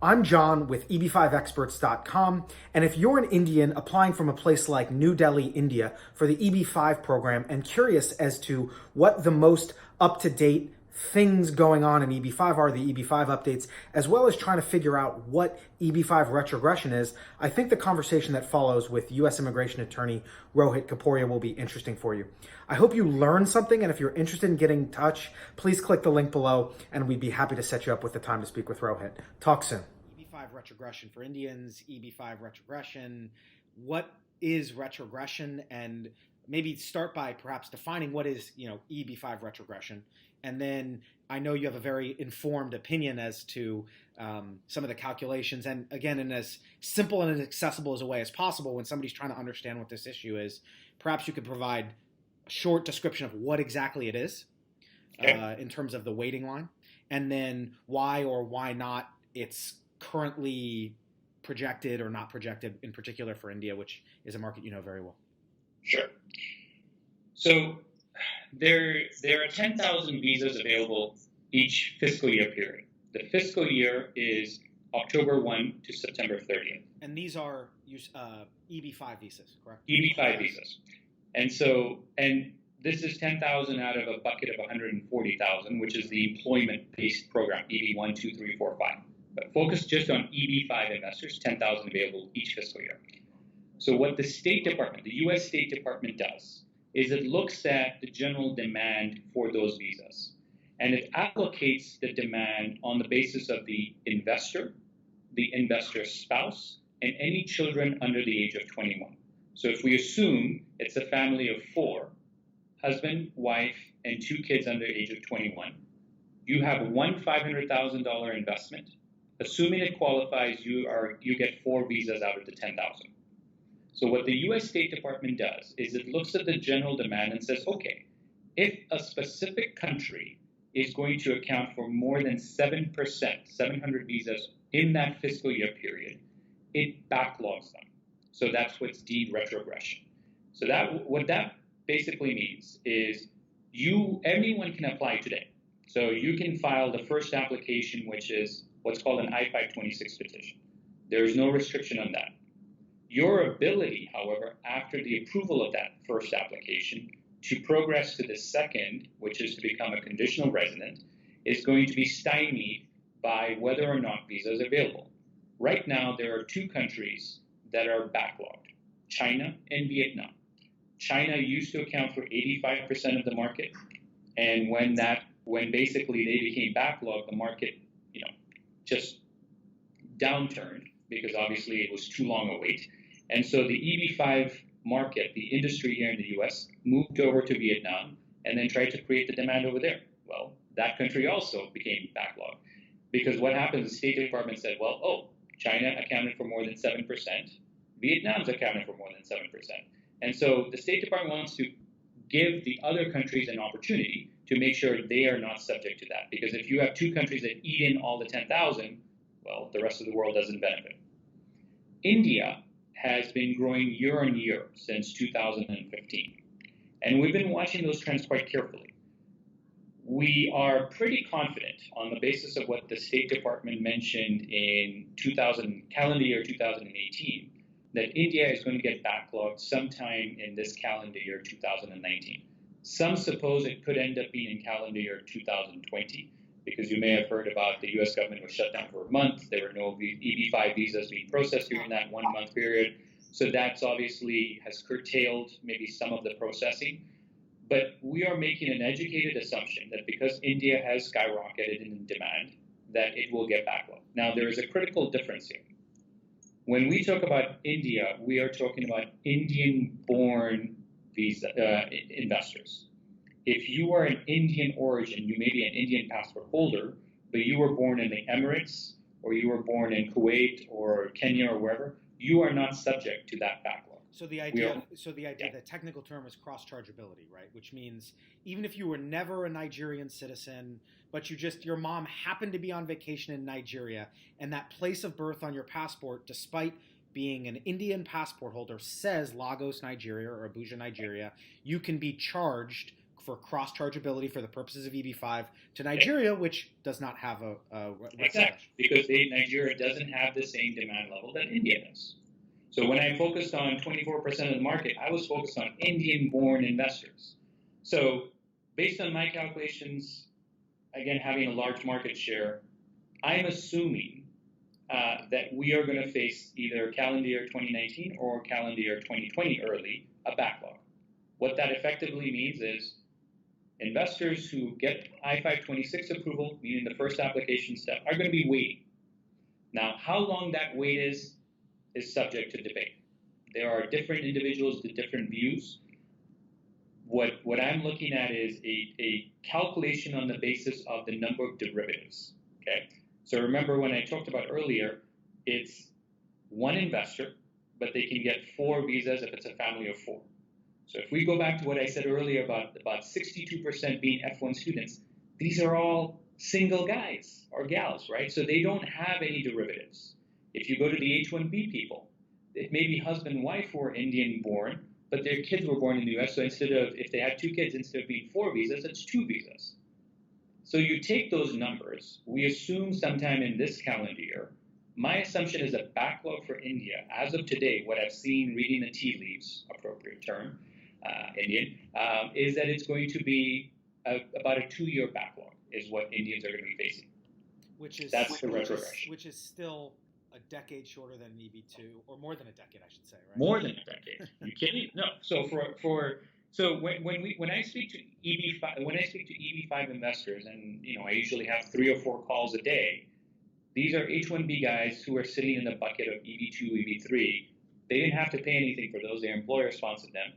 I'm John with EB5experts.com, and if you're an Indian applying from a place like New Delhi, India for the EB-5 program and curious as to what the most up-to-date things going on in EB-5 are, the EB-5 updates, as well as trying to figure out what EB-5 retrogression is, I think the conversation that follows with U.S. immigration attorney Rohit Kaporia will be interesting for you. I hope you learned something, and if you're interested in getting in touch, please click the link below, and we'd be happy to set you up with the time to speak with Rohit. Talk soon. EB-5 retrogression for Indians, EB-5 retrogression. What is retrogression? And maybe start by perhaps defining what is, EB-5 retrogression. And then I know you have a very informed opinion as to some of the calculations. And again, in as simple and as accessible as a way as possible, when somebody's trying to understand what this issue is, perhaps you could provide a short description of what exactly it is in terms of the waiting line, and then why or why not it's currently projected or not projected, in particular for India, which is a market you know very well. Sure. So there are 10,000 visas available each fiscal year period. The fiscal year is October 1 to September 30th. And these are EB-5 visas, correct? EB-5 visas. And this is 10,000 out of a bucket of 140,000, which is the employment-based program, EB-1, 2, 3, 4, 5. But focus just on EB-5 investors, 10,000 available each fiscal year. So what the State Department, the U.S. State Department does, is it looks at the general demand for those visas. And it allocates the demand on the basis of the investor's spouse, and any children under the age of 21. So if we assume it's a family of 4, husband, wife, and 2 kids under the age of 21, you have one $500,000 investment. Assuming it qualifies, you get 4 visas out of the 10,000. So what the U.S. State Department does is it looks at the general demand and says, okay, if a specific country is going to account for more than 7%, 700 visas in that fiscal year period, it backlogs them. So that's what's deemed retrogression. So what that basically means is anyone can apply today. So you can file the first application, which is what's called an I-526 petition. There is no restriction on that. Your ability, however, after the approval of that first application to progress to the second, which is to become a conditional resident, is going to be stymied by whether or not visa is available. Right now, there are 2 countries that are backlogged, China and Vietnam. China used to account for 85% of the market, and when basically they became backlogged, the market, just downturned because obviously it was too long a wait. And so the EB-5 market, the industry here in the U.S., moved over to Vietnam and then tried to create the demand over there. Well, that country also became backlogged because what happened, the State Department said, China accounted for more than 7%. Vietnam's accounted for more than 7%. And so the State Department wants to give the other countries an opportunity to make sure they are not subject to that. Because if you have 2 countries that eat in all the 10,000, well, the rest of the world doesn't benefit. India has been growing year on year since 2015. And we've been watching those trends quite carefully. We are pretty confident on the basis of what the State Department mentioned in calendar year 2018, that India is going to get backlogged sometime in this calendar year 2019. Some suppose it could end up being in calendar year 2020, because you may have heard about the U.S. government was shut down for a month. There were no EB-5 visas being processed during that 1-month period. So that's obviously has curtailed maybe some of the processing. But we are making an educated assumption that because India has skyrocketed in demand, that it will get backlogged. Now, there is a critical difference here. When we talk about India, we are talking about Indian-born visa investors. If you are an Indian origin, you may be an Indian passport holder, but you were born in the Emirates, or you were born in Kuwait or Kenya or wherever, you are not subject to that backlog. So the the technical term is cross-chargeability, right? Which means even if you were never a Nigerian citizen, but your mom happened to be on vacation in Nigeria, and that place of birth on your passport, despite being an Indian passport holder, says Lagos, Nigeria, or Abuja, Nigeria, you can be charged for cross-chargeability for the purposes of EB-5 to Nigeria, which does not have a exactly, because Nigeria doesn't have the same demand level that India does. So when I focused on 24% of the market, I was focused on Indian-born investors. So based on my calculations, again, having a large market share, I'm assuming that we are going to face either calendar year 2019 or calendar year 2020 early, a backlog. What that effectively means is investors who get I-526 approval, meaning the first application step, are going to be waiting. Now, how long that wait is subject to debate. There are different individuals with different views. What I'm looking at is a calculation on the basis of the number of derivatives. Okay. So remember when I talked about earlier, it's one investor, but they can get 4 visas if it's a family of 4. So if we go back to what I said earlier about 62% being F1 students, these are all single guys or gals, right? So they don't have any derivatives. If you go to the H-1B people, it may be husband and wife who are Indian born, but their kids were born in the U.S. So if they had 2 kids, instead of being 4 visas, it's 2 visas. So you take those numbers, we assume sometime in this calendar year, my assumption is a backlog for India, as of today, what I've seen reading the tea leaves, appropriate term, Indian, is that it's going to be about a 2-year backlog is what Indians are going to be facing. That's the retrogression. Which is still a decade shorter than EB2, or more than a decade, I should say, right? More than a decade. You kidding? No. So when I speak to EB-5 investors, and I usually have 3 or 4 calls a day, these are H-1B guys who are sitting in the bucket of EB2, EB3. They didn't have to pay anything for those. Their employer sponsored them.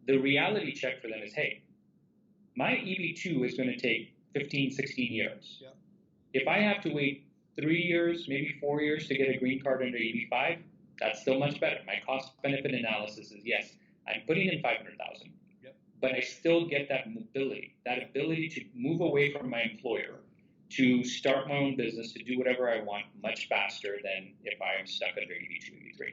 The reality check for them is, hey, my EB2 is going to take 15, 16 years. Yep. If I have to wait 3 years, maybe 4 years to get a green card under EB-5, that's still much better. My cost-benefit analysis is, yes, I'm putting in $500,000, but I still get that mobility, that ability to move away from my employer, to start my own business, to do whatever I want much faster than if I am stuck under EB2, EB3.